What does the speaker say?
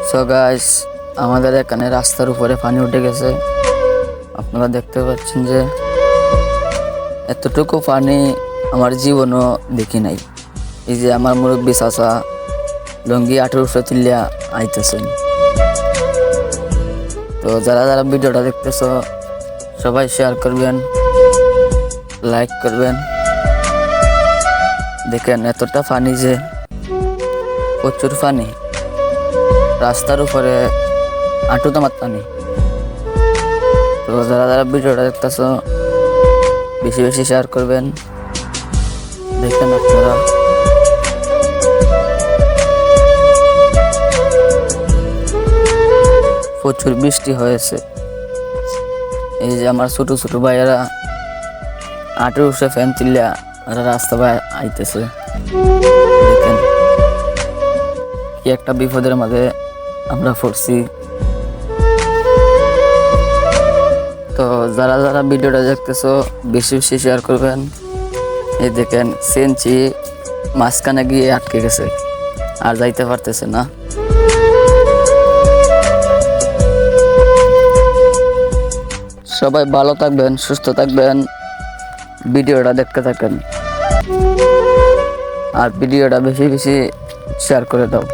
So guys, আমাদের এখানে রাস্তার উপরে পানি উঠে গেছে। আপনারা দেখতে পাচ্ছেন যে এতটুকু পানি আমার জীবনও দেখি নাই। এই যে আমার মুরব্বী চাচা লুঙ্গি আঠের উপরে তুলিয়া আইতেছেন। তো যারা যারা ভিডিওটা দেখতেছ সবাই শেয়ার করবেন, লাইক করবেন। দেখেন এতটা পানি, যে প্রচুর পানি, রাস্তার উপরে আঁটু তোমার পানি। তো যারা যারা ভিডিওটা দেখতেছ বেশি বেশি শেয়ার করবেন। দেখেন আপনারা প্রচুর বৃষ্টি হয়েছে। এই যে আমার ছোট ছোট ভাইয়েরা আঁটুর উপরে ফ্যান তুলিয়া রাস্তা আইতেছে। দেখেন কি একটা বিপদের মাঝে আমরা পড়ছি। তো যারা যারা ভিডিওটা দেখতেছো বেশি বেশি শেয়ার করবেন। এই দেখেন সেঞ্চি মাঝখানে গিয়ে আটকে গেছে, আর যাইতে পারতেছে না। সবাই ভালো থাকবেন, সুস্থ থাকবেন, ভিডিওটা দেখতে থাকেন, আর ভিডিওটা বেশি বেশি শেয়ার করে দাও।